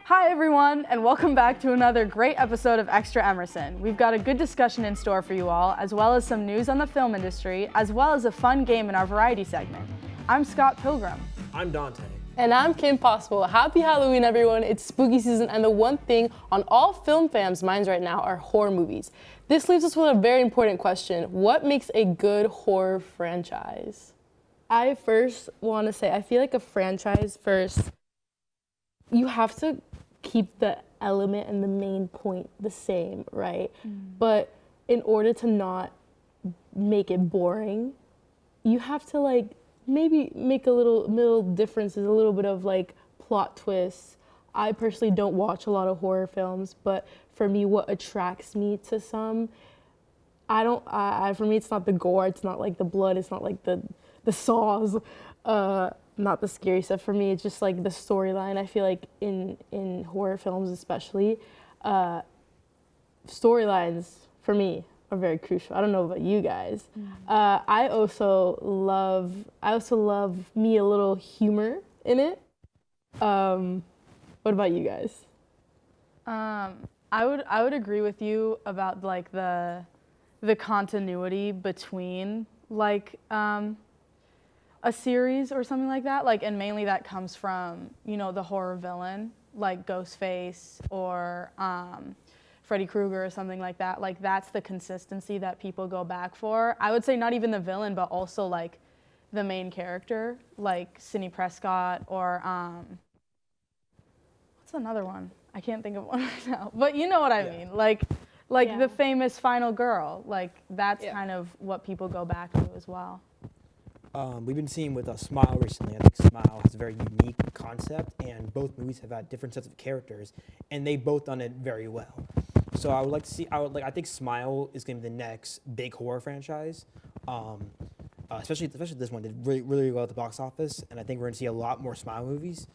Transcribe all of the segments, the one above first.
Hi everyone, and welcome back to another great episode of Extra Emerson. We've got a good discussion in store for you all, as well as some news on the film industry, as well as a fun game in our variety segment. I'm Scott Pilgrim. I'm Dante. And I'm Kim Possible. Happy Halloween, everyone. It's spooky season, and the one thing on all film fans' minds right now are horror movies. This leaves us with a very important question. What makes a good horror franchise? I first want to say, I feel like a franchise first, you have to keep the element and the main point the same, right? But in order to not make it boring, you have to maybe make a little differences, a little bit of plot twists. I personally don't watch a lot of horror films, but for me, what attracts me to some, for me, it's not the gore, it's not like the blood, it's not like the saws, not the scary stuff. For me, it's just like the storyline. I feel like in horror films especially, storylines for me are very crucial. I don't know about you guys. I also love me a little humor in it. What about you guys? I would agree with you about the continuity between a series or something like that, and mainly that comes from the horror villain like Ghostface or Freddy Krueger or something like that. That's the consistency that people go back for. I would say not even the villain, but also the main character, like Sidney Prescott or what's another one? I can't think of one right now, but you know what I mean. The famous final girl. That's kind of what people go back to as well. We've been seeing with Smile recently. I think Smile has a very unique concept, and both movies have had different sets of characters, and they've both done it very well. So I would like to see. I think Smile is going to be the next big horror franchise. Especially this one did really well at the box office, and I think we're going to see a lot more Smile movies.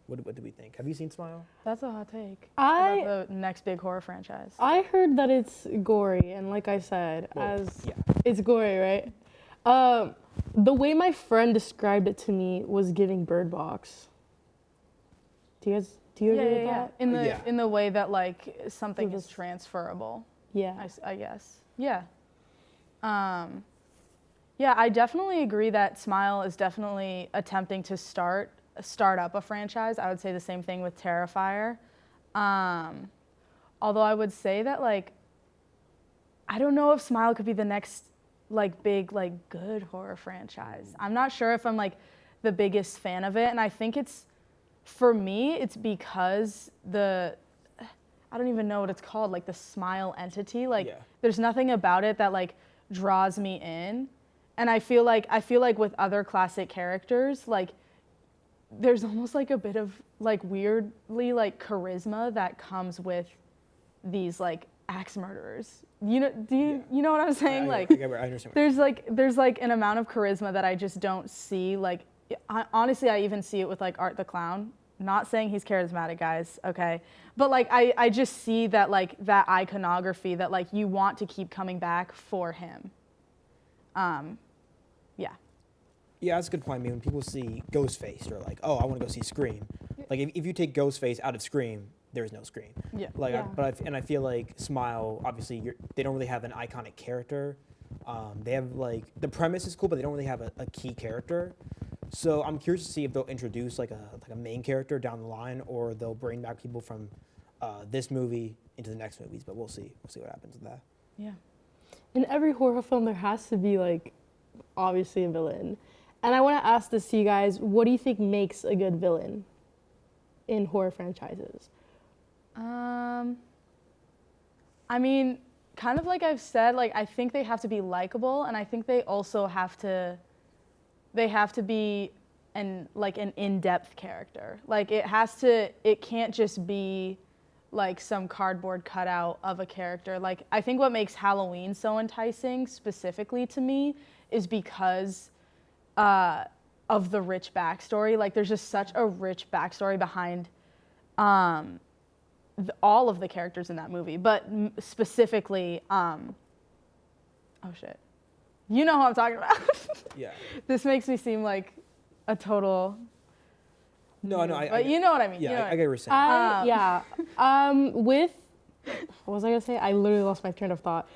What do we think? Have you seen Smile? That's a hot take. About the next big horror franchise. I heard that it's gory, and like I said, it's gory, right? The way my friend described it to me was giving Bird Box. Do you agree with that? In the way that something is transferable. Yeah. I guess. Yeah. Yeah, I definitely agree that Smile is definitely attempting to start up a franchise. I would say the same thing with Terrifier. Although I would say that I don't know if Smile could be the next big good horror franchise. I'm not sure if I'm the biggest fan of it, and I think for me it's because I don't even know what it's called, the Smile entity. There's nothing about it that draws me in, and I feel like with other classic characters there's almost a bit of weirdly charisma that comes with these axe murderers. You know what I'm saying? I understand. There's an amount of charisma that I just don't see. Honestly, I even see it with Art the Clown. Not saying he's charismatic, guys, okay? But I just see that that iconography that you want to keep coming back for him. Yeah. Yeah, that's a good point. I mean, when people see Ghostface, they're like, "Oh, I want to go see Scream." If you take Ghostface out of Scream, there's no Scream. Yeah. I feel like Smile, obviously, they don't really have an iconic character. They have the premise is cool, but they don't really have a key character. So I'm curious to see if they'll introduce a main character down the line, or they'll bring back people from this movie into the next movies. But we'll see. We'll see what happens with that. Yeah. In every horror film, there has to be obviously a villain. And I want to ask this to you guys, what do you think makes a good villain in horror franchises? I mean, kind of like I've said, I think they have to be likable, and I think they also have to be an in-depth character. It can't just be some cardboard cutout of a character. I think what makes Halloween so enticing specifically to me is because of the rich backstory. There's just such a rich backstory behind all of the characters in that movie, but specifically, oh shit, you know who I'm talking about. Yeah. This makes me seem like a total No, no, But you know what I mean. Yeah, you know I get what you're saying. With what was I gonna say? I literally lost my train of thought.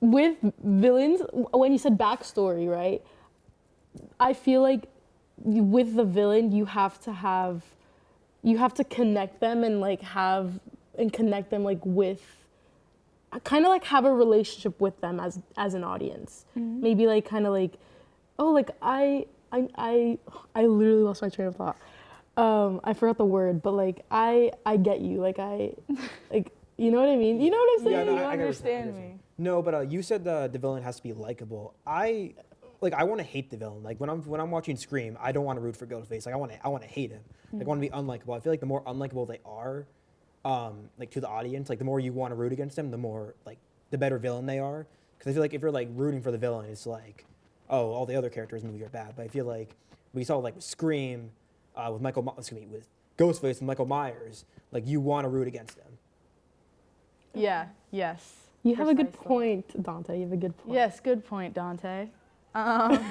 With villains, when you said backstory, right? I feel like with the villain, you have to connect them and like connect them like with, kind of like have a relationship with them as an audience. Maybe like kind of like, oh, like I literally lost my train of thought. I forgot the word, but like I get you. Like like you know what I mean? You know what I'm saying? Yeah, no, You I get what you're understand saying. me. No, but you said the villain has to be likable. I want to hate the villain. Like when I'm watching Scream, I don't want to root for Ghostface. Like I want to hate him. Like I want to be unlikable. I feel like the more unlikable they are, like to the audience, like the more you want to root against them, the more like the better villain they are. Because I feel like if you're like rooting for the villain, it's like, oh, all the other characters in the movie are bad. But I feel like we saw like with Scream, with with Ghostface and Michael Myers, like you want to root against them. Yeah. Yes. You have a good Precisely. point, Dante. You have a good point. Yes. Good point, Dante. But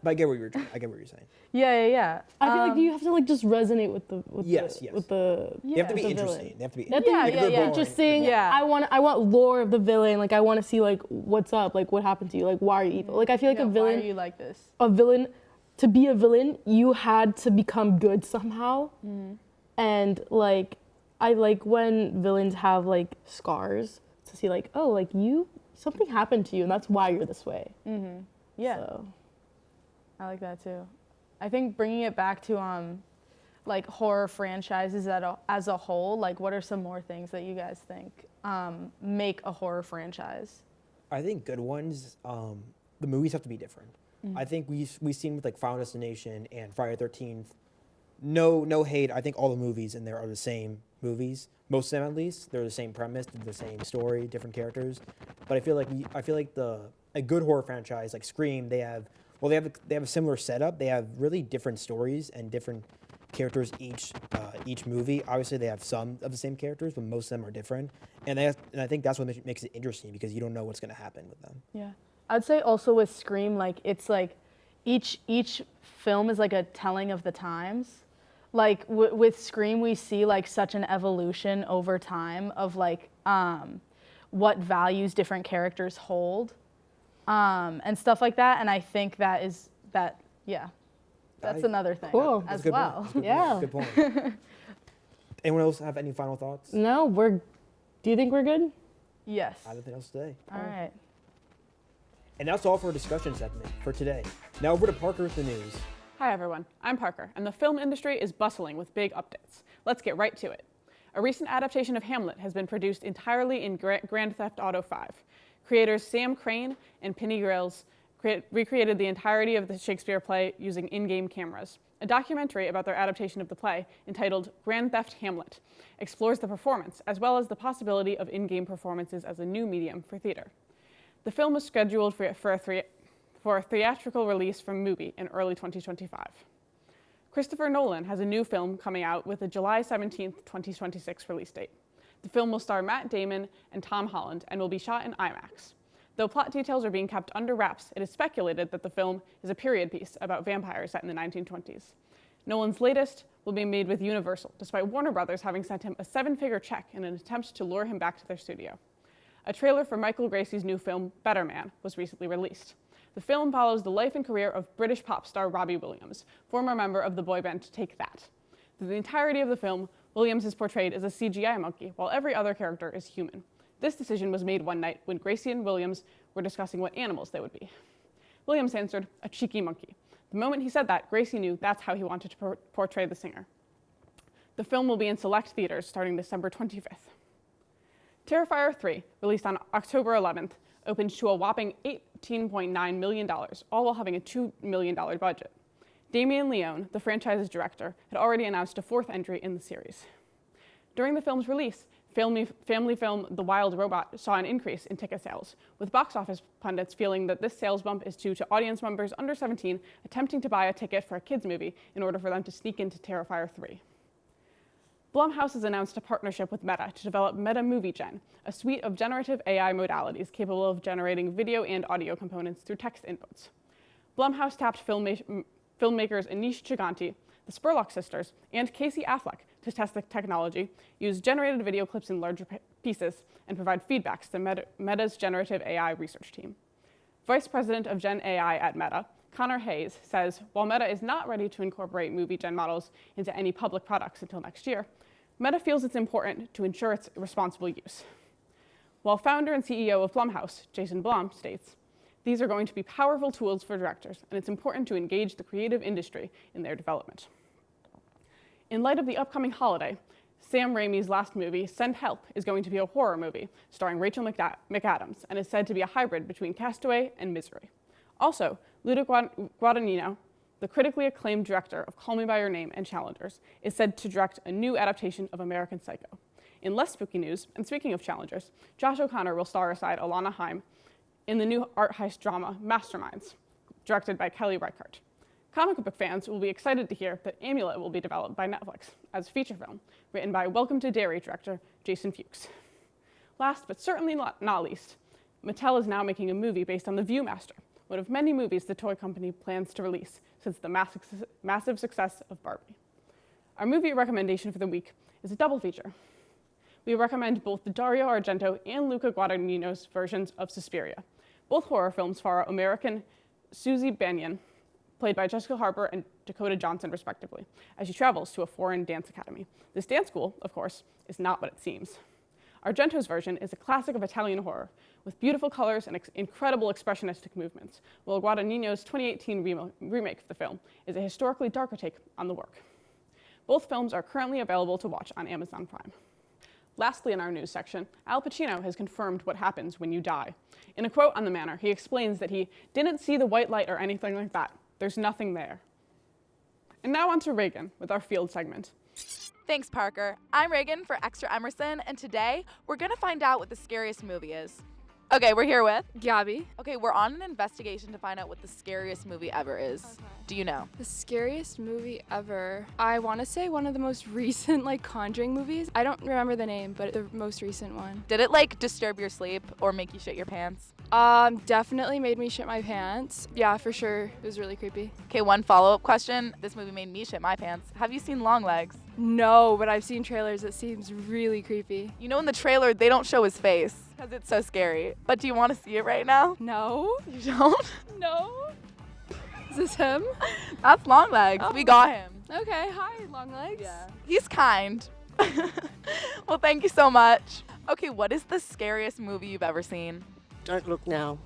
I get what you're saying. Yeah. I feel like you have to like just resonate with the Yes. the They Yeah. have to be the interesting. villain. They have to be. That thing Yeah, is yeah, yeah. interesting. Yeah. I want lore of the villain. Like I want to see like what's up. Like what happened to you. Like why are you evil? Like I feel like Yeah, a villain. Why are you like this? To be a villain, you had to become good somehow. And like I like when villains have like scars to see like, oh, like something happened to you and that's why you're this way. Yeah. So. I like that too. I think bringing it back to like horror franchises as a whole, like what are some more things that you guys think make a horror franchise? I think good ones. The movies have to be different. I think we've seen with like Final Destination and Friday the 13th. No hate. I think all the movies in there are the same movies. Most of them, at least, they're the same premise, the same story, different characters. But I feel like a good horror franchise like Scream, they have a similar setup. They have really different stories and different characters each movie. Obviously, they have some of the same characters, but most of them are different. And I think that's what makes it interesting because you don't know what's going to happen with them. Yeah. I'd say also with Scream, like it's like each film is like a telling of the times. Like with Scream, we see like such an evolution over time of like what values different characters hold and stuff like that. And I think that's another thing Cool. as That's a good well. point. Yeah. Good point. Anyone else have any final thoughts? No, do you think we're good? Yes. I don't think else today. All right. And that's all for our discussion segment for today. Now over to Parker with the news. Hi everyone, I'm Parker, and the film industry is bustling with big updates. Let's get right to it. A recent adaptation of Hamlet has been produced entirely in Grand Theft Auto 5. Creators Sam Crane and Penny Grills recreated the entirety of the Shakespeare play using in-game cameras. A documentary about their adaptation of the play, entitled Grand Theft Hamlet, explores the performance as well as the possibility of in-game performances as a new medium for theater. The film is scheduled for a theatrical release from Mubi in early 2025. Christopher Nolan has a new film coming out with a July 17th, 2026 release date. The film will star Matt Damon and Tom Holland and will be shot in IMAX. Though plot details are being kept under wraps, it is speculated that the film is a period piece about vampires set in the 1920s. Nolan's latest will be made with Universal, despite Warner Brothers having sent him a 7-figure check in an attempt to lure him back to their studio. A trailer for Michael Gracey's new film, Better Man, was recently released. The film follows the life and career of British pop star Robbie Williams, former member of the boy band Take That. Through the entirety of the film, Williams is portrayed as a CGI monkey, while every other character is human. This decision was made one night when Gracey and Williams were discussing what animals they would be. Williams answered, "A cheeky monkey." The moment he said that, Gracey knew that's how he wanted to portray the singer. The film will be in select theaters starting December 25th. Terrifier 3, released on October 11th, opened to a whopping $18.9 million, all while having a $2 million budget. Damien Leone, the franchise's director, had already announced a 4th entry in the series. During the film's release, family film The Wild Robot saw an increase in ticket sales, with box office pundits feeling that this sales bump is due to audience members under 17 attempting to buy a ticket for a kids' movie in order for them to sneak into Terrifier 3. Blumhouse has announced a partnership with Meta to develop Meta Movie Gen, a suite of generative AI modalities capable of generating video and audio components through text inputs. Blumhouse tapped filmmakers Anish Chaganty, the Spurlock sisters, and Casey Affleck to test the technology, use generated video clips in larger pieces, and provide feedbacks to Meta's generative AI research team. Vice President of Gen AI at Meta, Connor Hayes, says while Meta is not ready to incorporate movie gen models into any public products until next year, Meta feels it's important to ensure its responsible use. While founder and CEO of Blumhouse, Jason Blum, states, "These are going to be powerful tools for directors, and it's important to engage the creative industry in their development." In light of the upcoming holiday, Sam Raimi's last movie, Send Help, is going to be a horror movie starring Rachel McAdams and is said to be a hybrid between Castaway and Misery. Also, Ludo Guadagnino, the critically acclaimed director of Call Me By Your Name and Challengers, is said to direct a new adaptation of American Psycho. In less spooky news, and speaking of Challengers, Josh O'Connor will star aside Alana Haim in the new art heist drama Masterminds, directed by Kelly Reichardt. Comic book fans will be excited to hear that Amulet will be developed by Netflix as a feature film, written by Welcome to Derry director Jason Fuchs. Last but certainly not least, Mattel is now making a movie based on the Viewmaster, one of many movies the toy company plans to release since the massive success of Barbie. Our movie recommendation for the week is a double feature. We recommend both the Dario Argento and Luca Guadagnino's versions of Suspiria, both horror films for our American Susie Banyan, played by Jessica Harper and Dakota Johnson, respectively, as she travels to a foreign dance academy. This dance school, of course, is not what it seems. Argento's version is a classic of Italian horror, with beautiful colors and incredible expressionistic movements, while Guadagnino's 2018 remake of the film is a historically darker take on the work. Both films are currently available to watch on Amazon Prime. Lastly, in our news section, Al Pacino has confirmed what happens when you die. In a quote on The Manor, he explains that he didn't see the white light or anything like that. There's nothing there. And now on to Reagan with our field segment. Thanks, Parker. I'm Reagan for Extra Emerson, and today we're gonna find out what the scariest movie is. Okay, we're here with Gabby. Okay, we're on an investigation to find out what the scariest movie ever is. Okay. Do you know? The scariest movie ever. I want to say one of the most recent, Conjuring movies. I don't remember the name, but the most recent one. Did it, disturb your sleep or make you shit your pants? Definitely made me shit my pants. Yeah, for sure. It was really creepy. Okay, one follow-up question. This movie made me shit my pants. Have you seen Longlegs? No, but I've seen trailers. It seems really creepy. You know, in the trailer, they don't show his face because it's so scary. But do you want to see it right now? No. You don't? No. Is this him? That's Longlegs. Oh. We got him. Okay, hi, Longlegs. Yeah. He's kind. Well, thank you so much. Okay, what is the scariest movie you've ever seen? Don't look now.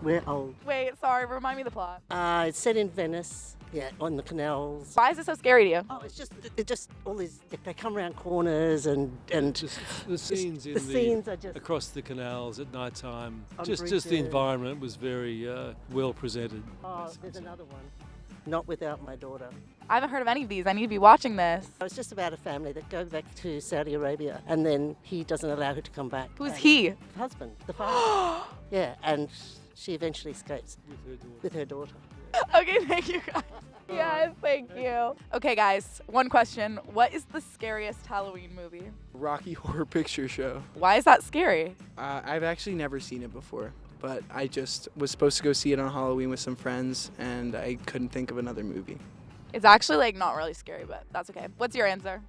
We're old. Wait, sorry, remind me the plot. It's set in Venice. Yeah, on the canals. Why is it so scary to you? Oh, it's just all these. They come around corners and Just the scenes in the scenes are just across the canals at night time. On Just the bridges. environment was very well presented. Oh, there's another one. Not without my daughter. I haven't heard of any of these. I need to be watching this. It's just about a family that go back to Saudi Arabia, and then he doesn't allow her to come back. Who's And he? The husband, the father. Yeah, and she eventually escapes With her daughter. with her daughter. Okay, thank you guys. Yes, thank you. Okay, guys, one question. What is the scariest Halloween movie? Rocky Horror Picture Show. Why is that scary? I've actually never seen it before, but I just was supposed to go see it on Halloween with some friends, and I couldn't think of another movie. It's actually not really scary, but that's okay. What's your answer?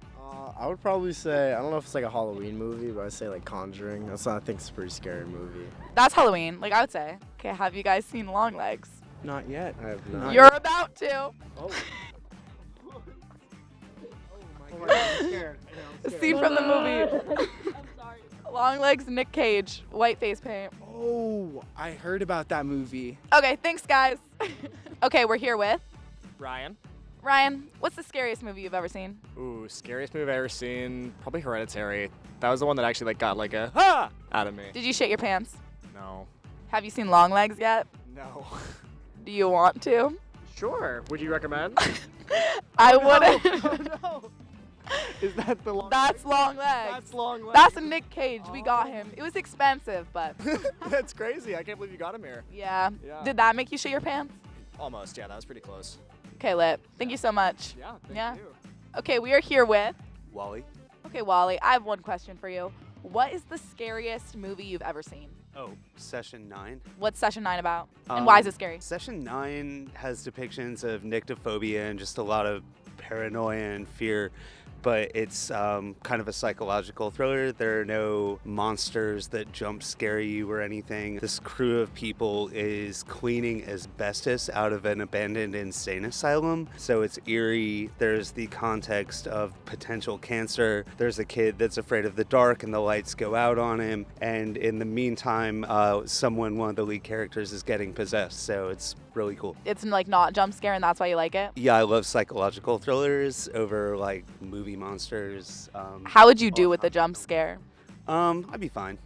I would probably say, I don't know if it's a Halloween movie, but I'd say Conjuring. I think it's a pretty scary movie. That's Halloween, I would say. Okay, have you guys seen Longlegs? Not yet. I have not. You're about to. Oh. A scene from the movie. Longlegs, Nick Cage, white face paint. Oh, I heard about that movie. Okay, thanks, guys. Okay, we're here with Ryan. Ryan. What's the scariest movie you've ever seen? Ooh, scariest movie I've ever seen. Probably Hereditary. That was the one that actually got a ha out of me. Did you shit your pants? No. Have you seen Longlegs yet? No. Do you want to? Sure. Would you recommend? I wouldn't. no. Is that the long? That's Longlegs. That's Longlegs. That's a Nick Cage. We got him. It was expensive, but That's crazy. I can't believe you got him here. yeah. Yeah. Did that make you shit your pants? Almost. Yeah, that was pretty close. Okay, Lit. Thank you so much. Yeah. Thank Yeah. you. Okay, we are here with. Wally. Okay, Wally, I have one question for you. What is the scariest movie you've ever seen? Oh, Session 9. What's Session 9 about? And why is it scary? Session 9 has depictions of nyctophobia and just a lot of paranoia and fear, but it's kind of a psychological thriller. There are no monsters that jump scare you or anything. This crew of people is cleaning asbestos out of an abandoned insane asylum, so it's eerie. There's the context of potential cancer. There's a kid that's afraid of the dark and the lights go out on him, and in the meantime, one of the lead characters is getting possessed, so it's really cool. It's like not jump scare and that's why you like it? Yeah, I love psychological thrillers over like movie monsters. How would you do with the jump scare? I'd be fine.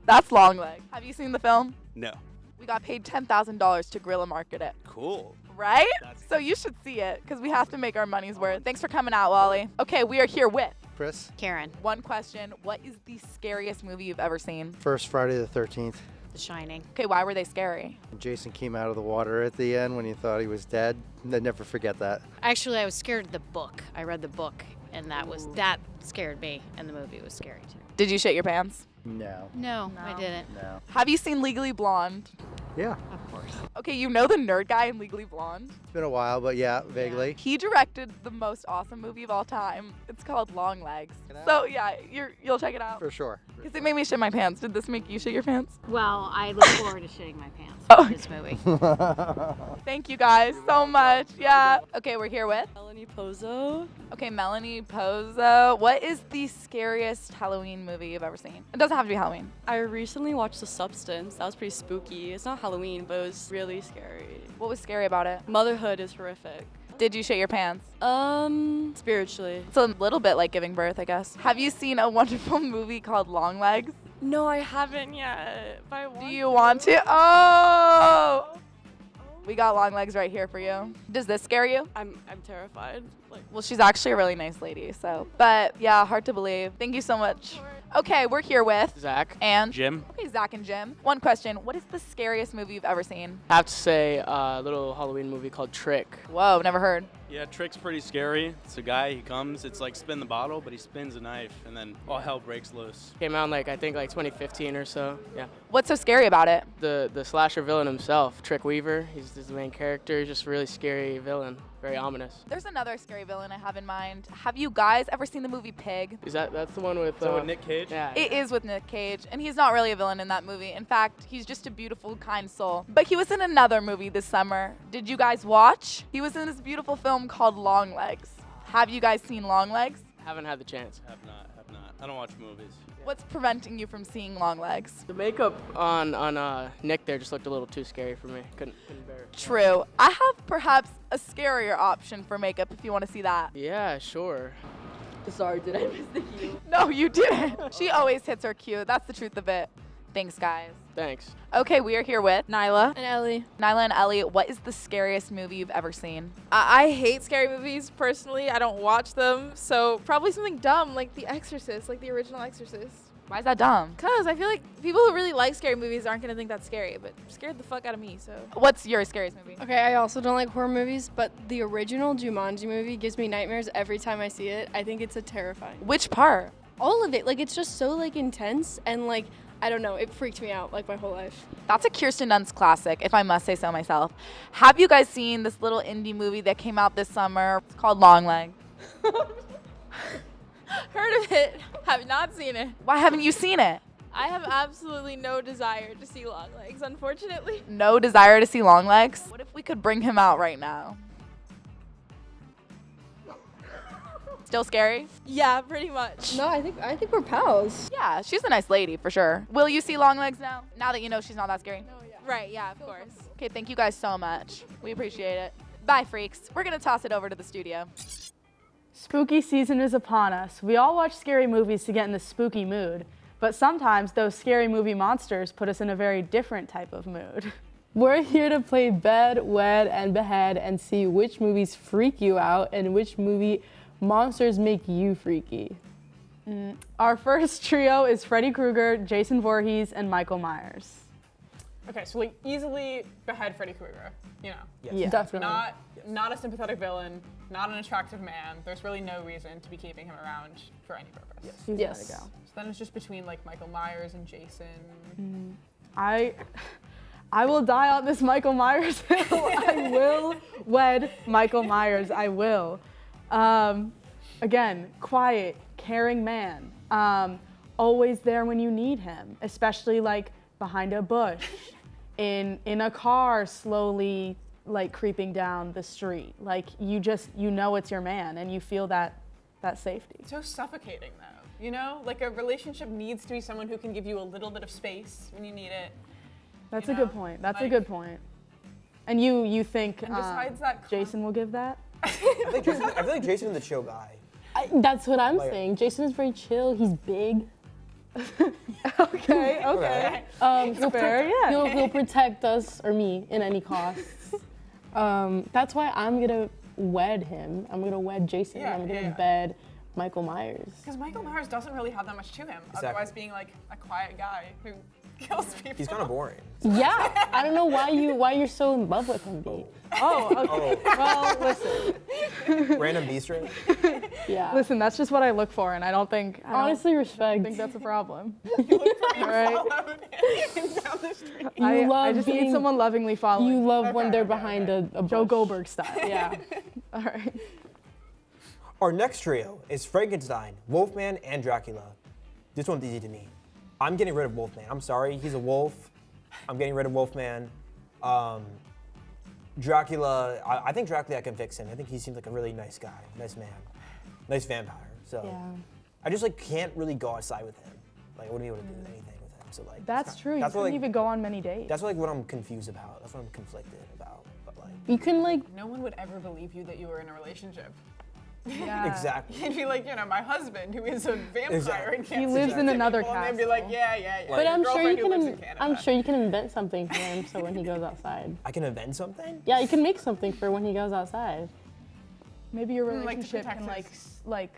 That's Longlegs. Have you seen the film? No. We got paid $10,000 to guerrilla market it. Cool. Right? So you should see it because we have to make our money's worth. Thanks for coming out, Wally. Okay, we are here with Chris. Karen. One question. What is the scariest movie you've ever seen? First Friday the 13th. The Shining. Okay, why were they scary? Jason came out of the water at the end when you thought he was dead. I'd never forget that. Actually, I was scared of the book. I read the book, and that scared me, and the movie was scary too. Did you shit your pants? No. No, I didn't. No. Have you seen Legally Blonde? Yeah. Of course. Okay, you know the nerd guy in Legally Blonde? It's been a while, but yeah, vaguely. He directed the most awesome movie of all time. It's called Longlegs. So yeah, you'll check it out. For sure. Because it made me shit my pants. Did this make you shit your pants? Well, I look forward to shitting my pants Oh. in this movie. Thank you guys so much. Yeah. Okay, we're here with Melanie Pozo. Okay, Melanie Pozo. What is the scariest Halloween movie you've ever seen? It doesn't have to be Halloween. I recently watched The Substance. That was pretty spooky. It's not Halloween, but it was really scary. What was scary about it? Motherhood is horrific. Did you shit your pants? Spiritually. It's a little bit like giving birth, I guess. Have you seen a wonderful movie called Longlegs? No, I haven't yet. But I want Do you want to? Oh! We got Longlegs right here for you. Does this scare you? I'm terrified. Well, she's actually a really nice lady, so. But yeah, hard to believe. Thank you so much. Okay, we're here with Zach and Jim. Okay, Zach and Jim. One question: what is the scariest movie you've ever seen? I have to say a little Halloween movie called Trick. Whoa, never heard. Yeah, Trick's pretty scary. It's a guy, he comes, it's like spin the bottle, but he spins a knife, and then all hell breaks loose. Came out in I think 2015 or so. Yeah. What's so scary about it? The slasher villain himself, Trick Weaver. He's the main character. He's just a really scary villain. Very ominous. There's another scary villain I have in mind. Have you guys ever seen the movie Pig? That's the one with with Nick Cage? Yeah. It is with Nick Cage, and he's not really a villain in that movie. In fact, he's just a beautiful, kind soul. But he was in another movie this summer. Did you guys watch? He was in this beautiful film called Longlegs. Have you guys seen Longlegs? Haven't had the chance. Have not. I don't watch movies. What's preventing you from seeing Longlegs? The makeup on Nick there just looked a little too scary for me. Couldn't bear it. True. I have perhaps a scarier option for makeup if you want to see that. Yeah, sure. Sorry, did I miss the cue? No, you didn't. She always hits her cue. That's the truth of it. Thanks, guys. Thanks. Okay, we are here with Nyla and Ellie. Nyla and Ellie, what is the scariest movie you've ever seen? I hate scary movies personally. I don't watch them, so probably something dumb like The Exorcist, like the original Exorcist. Why is that dumb? Because I feel like people who really like scary movies aren't going to think that's scary, but scared the fuck out of me, so. What's your scariest movie? Okay, I also don't like horror movies, but the original Jumanji movie gives me nightmares every time I see it. I think it's terrifying. Which part? All of it. Like, it's just so, intense, and, I don't know, it freaked me out, my whole life. That's a Kirsten Dunst classic, if I must say so myself. Have you guys seen this little indie movie that came out this summer? It's called Longlegs. Heard of it. Have not seen it. Why haven't you seen it? I have absolutely no desire to see Longlegs, unfortunately. No desire to see Longlegs? What if we could bring him out right now? Still scary? Yeah, pretty much. No, I think we're pals. Yeah, she's a nice lady for sure. Will you see Longlegs now? Now that you know she's not that scary? No, yeah. Right, yeah, of course. Okay, thank you guys so much. We appreciate it. Bye, freaks. We're gonna toss it over to the studio. Spooky season is upon us. We all watch scary movies to get in the spooky mood, but sometimes those scary movie monsters put us in a very different type of mood. We're here to play Bed, Wed, and Behead and see which movies freak you out and which movie monsters make you freaky. Our first trio is Freddy Krueger, Jason Voorhees, and Michael Myers. Okay, so like easily Behead Freddy Krueger, you know. Yes. Yeah, definitely. Not a sympathetic villain, not an attractive man. There's really no reason to be keeping him around for any purpose. Yes. He's Yes. gotta go. So then it's just between like Michael Myers and Jason. I will die on this Michael Myers hill. I will wed Michael Myers. I will. Again, quiet, caring man. Always there when you need him, especially like behind a bush, in a car slowly like creeping down the street. Like you know it's your man and you feel that safety. It's so suffocating though, you know? Like a relationship needs to be someone who can give you a little bit of space when you need it. That's you a know? good point. That's a Like- good point. And you think And besides that, Jason will give that? I feel like Jason is the chill guy. That's what I'm Like- saying. Jason is very chill. He's big. Okay. He'll, fair, yeah. he'll protect us or me in any costs. That's why I'm gonna wed him. I'm gonna wed Jason. Yeah, I'm gonna yeah. wed Michael Myers. because Michael Myers doesn't really have that much to him, Exactly. otherwise being like a quiet guy who kills people. He's kind of boring. Yeah, I don't know why you're so in love with him, B. Oh, okay. Well, listen. Random beast race. Yeah. Listen, that's just what I look for, and I don't think Honestly, I respect. think that's a problem. You All right. follow him down the street. I just need someone lovingly following. You love when they're behind a Joe bush. Goldberg style. Yeah. All right. Our next trio is Frankenstein, Wolfman, and Dracula. This one's easy to me. I'm getting rid of Wolfman. I'm sorry, he's a wolf. I'm getting rid of Wolfman. Dracula, I think Dracula I can fix him. I think he seems like a really nice guy, nice man, nice vampire. So Yeah. I just like can't really go outside with him. Like I wouldn't be able to do anything with him. So like That's true. You That's what, couldn't like, even go on many dates. that's like what I'm confused about. That's what I'm conflicted about. But like You can like. No one would ever believe you that you were in a relationship. Yeah. exactly. You'd be like, you know, my husband, who is a vampire Exactly. and can't He lives see in another people, and they'd be like, yeah. But Your I'm sure you girlfriend who lives in can. Canada. I'm sure you can invent something for him so when he goes outside. I can invent something. Yeah, you can make something for when he goes outside. Maybe your like to relationship protect can like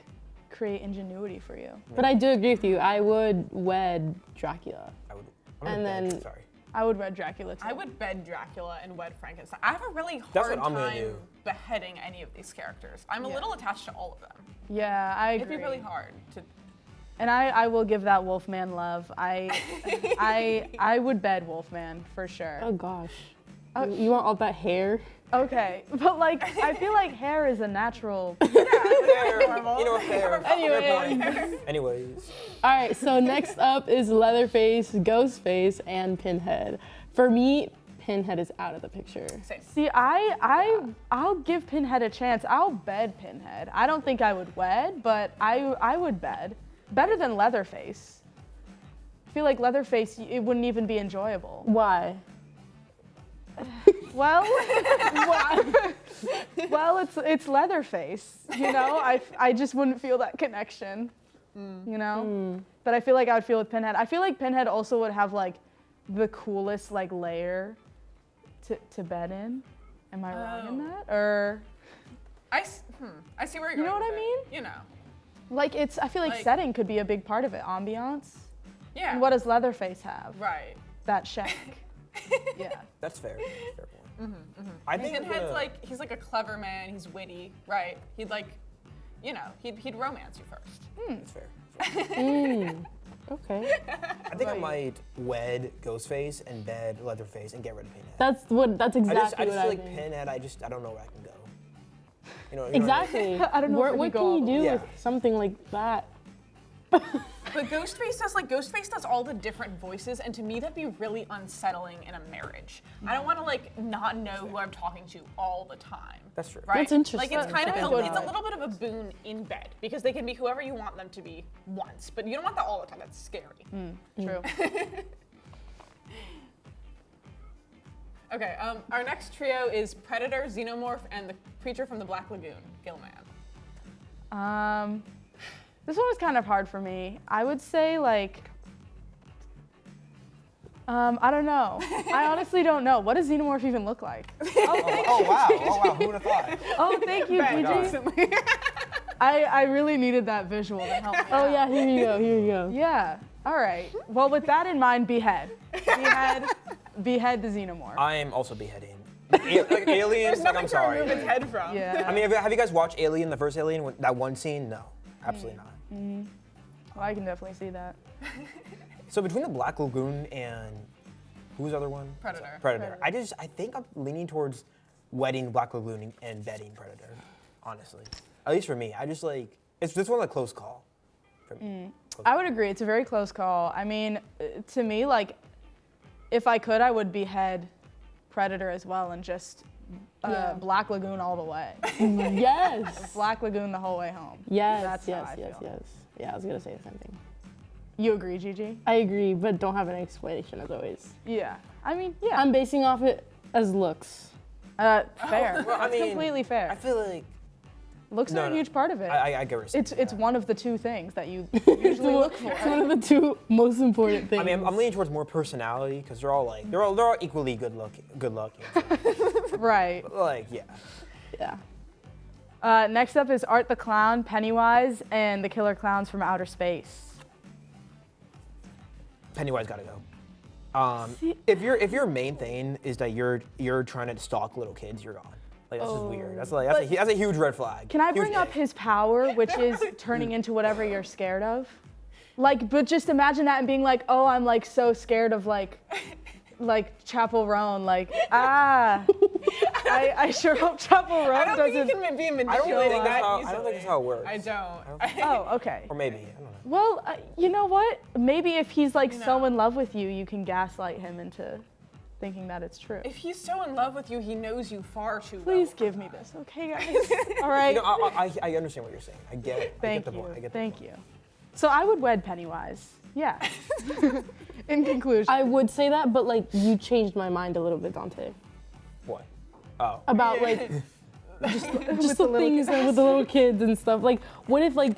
create ingenuity for you. But I do agree with you. I would wed Dracula. I would. And then- sorry. I would wed Dracula too. I would bed Dracula and wed Frankenstein. I have a really That's hard what I'm gonna time do. beheading any of these characters. I'm a little attached to all of them. Yeah, I agree. It'd be really hard to. And I will give that Wolfman love. I would bed Wolfman for sure. Oh gosh. You want all that hair? Okay, but like I feel like hair is a natural. Hair. Anyway. Anyways. All right, so next up is Leatherface, Ghostface, and Pinhead. For me, Pinhead is out of the picture. See, I'll give Pinhead a chance. I'll bed Pinhead. I don't think I would wed, but I would bed. Better than Leatherface. I feel like Leatherface, it wouldn't even be enjoyable. Why? Well, well, it's Leatherface. You know, I just wouldn't feel that connection. You know, but I feel like I would feel with Pinhead. I feel like Pinhead also would have like the coolest like layer to bed in. Am I wrong in that? Or I see where you're going. You know what I with mean? it, You know. like I feel like setting could be a big part of it. Ambiance. Yeah. And what does Leatherface have? Right. That shack. Yeah. That's fair. Fair point. I I think think I'm Pinhead's gonna- like he's like a clever man. He's witty, right? He'd like, you know, he'd romance you first. That's fair. Okay. I think I might wed Ghostface and bed Leatherface and get rid of Pinhead. That's exactly I just what feel I like think. Pinhead. I don't know where I can go. You know. Exactly. I don't know if we What could go can you do Yeah. with something like that? But Ghostface does all the different voices, and to me that'd be really unsettling in a marriage. I don't want to like not know who I'm talking to all the time. That's true. Right? That's interesting. Like it's kind of That's a good it's a one. little bit of a boon in bed because they can be whoever you want them to be once, but you don't want that all the time. That's scary. True. Okay, our next trio is Predator, Xenomorph, and the creature from the Black Lagoon, Gilman. This one was kind of hard for me. I would say like, I don't know. I honestly don't know. What does Xenomorph even look like? Oh wow! Who would have thought? Oh, thank you, PG. I really needed that visual to help me. Oh yeah, here you go. Yeah. All right. Well, with that in mind, Behead. Behead. Behead the Xenomorph. I am also beheading. Like aliens, like I'm sorry. Remove its head from. Yeah. I mean, have you guys watched Alien, the first Alien, that one scene? No, absolutely not. Mm-hmm. Well, I can definitely see that. So between the Black Lagoon and who's the other one? Predator. I think I'm leaning towards wedding Black Lagoon and betting Predator, honestly. At least for me. I just like, it's just one of the close call for me. I would agree. It's a very close call. I mean, to me, like, if I could, I would behead Predator as well and just Black Lagoon all the way. Yes. Black Lagoon the whole way home. Yes, That's how I yes. feel. Yeah, I was gonna say the same thing. You agree, Gigi? I agree, but don't have an explanation as always. Yeah. I mean, yeah. I'm basing off it as looks. Fair. Well, I That's mean, completely fair. I feel like Looks are a huge part of it. I get what you're saying. It's one of the two things that you usually look for. It's one of the two most important things. I mean, I'm leaning towards more personality because they're all equally good looking. Right. But, like, yeah. Yeah. Next up is Art the Clown, Pennywise, and the Killer Clowns from Outer Space. Pennywise gotta go. If your main thing is that you're trying to stalk little kids, you're gone. Like that's just weird. That's a huge red flag. Can I bring up his power, which is turning into whatever you're scared of? Like, but just imagine that and being like, oh, I'm like so scared of like Chapel Roan, like I sure hope Chapel Roan doesn't. I don't think you can be manipulating that easily. I don't think that's how it works. I don't. Oh, okay. Or maybe, I don't know. Well, you know what? Maybe if he's like so in love with you, you can gaslight him into thinking that it's true. If he's so in love with you, he knows you far too well. Please give me this, okay, guys? All right. You know, I understand what you're saying. I get it. Thank I get the you. point. I get the Thank point. you. So I would wed Pennywise. Yeah. In conclusion. I would say that, but like you changed my mind a little bit, Dante. What? Oh. About like just the things with the little kids and stuff. Like, what if like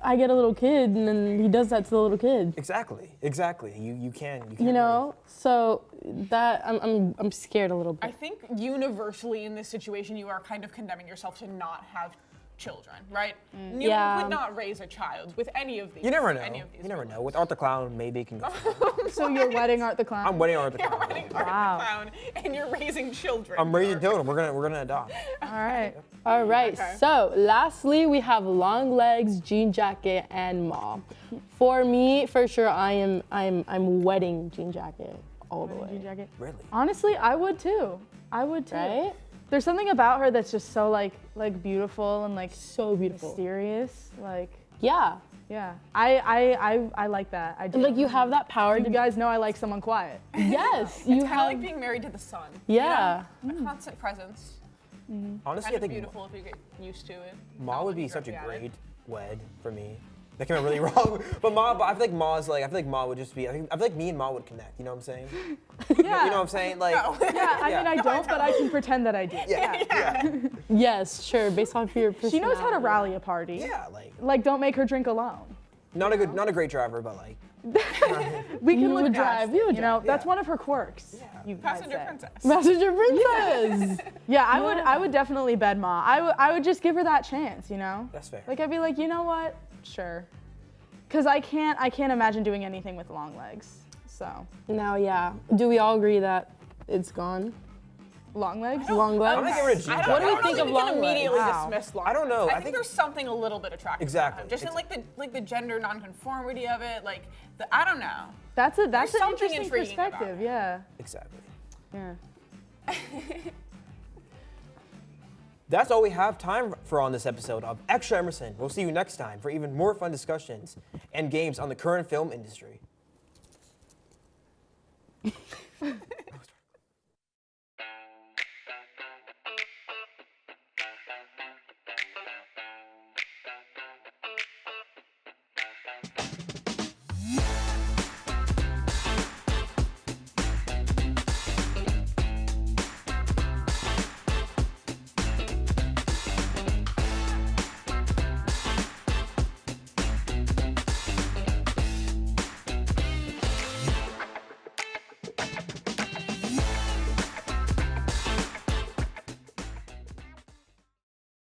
I get a little kid and then he does that to the little kid? Exactly. You can. You know, so that I'm scared a little bit. I think universally in this situation, you are kind of condemning yourself to not have children, right? You would not raise a child with any of these. You never know. You never know. With Art the Clown, maybe it can go. So you're wedding Art the Clown? I'm wedding Art the Clown. You're wedding Art the Clown, and you're raising children. I'm raising children. We're gonna adopt. All right. All right. Okay. So lastly, we have Longlegs, Jean Jacket, and Ma. For me, for sure, I'm wedding Jean Jacket all the way. Jean Jacket? Really? Honestly, I would too. Right? There's something about her that's just so like beautiful and like so beautiful, mysterious. Like yeah. I like that. I do. Like you have that power. You guys know I like someone quiet. Yes, It's kind of like being married to the sun. Yeah. You know? A constant presence. Honestly, Kind I of think beautiful if you get used to it. Ma would be such a great wed for me. That came out really wrong, but I feel like Ma would just be. I feel like me and Ma would connect. You know what I'm saying? Yeah. You know what I'm saying? Like. Yeah. I mean, I don't, but I can pretend that I do. Yeah. Yes, sure. Based off your personality. She knows how to rally a party. Yeah, like don't make her drink alone. Not a great driver, but like. We can You look would past drive. it, You would you know, drive. that's one of her quirks. You might Passenger say. princess. Passenger princess. Yeah, I would definitely bed Ma. I would just give her that chance, you know? That's fair. Like I'd be like, you know what? Sure. Cause I can't imagine doing anything with Longlegs. So. Now, yeah. Do we all agree that it's gone? Longlegs? Longlegs? I'm gonna get rid of Jean Jacket. What do we think of You can Longlegs? immediately Wow. dismiss Longlegs. I don't know. I think there's something a little bit attractive. Exactly. About him. Just in like the gender nonconformity of it, like I don't know. That's an something interesting intriguing about perspective. it. Yeah. Exactly. Yeah. That's all we have time for on this episode of Extra Emerson. We'll see you next time for even more fun discussions and games on the current film industry.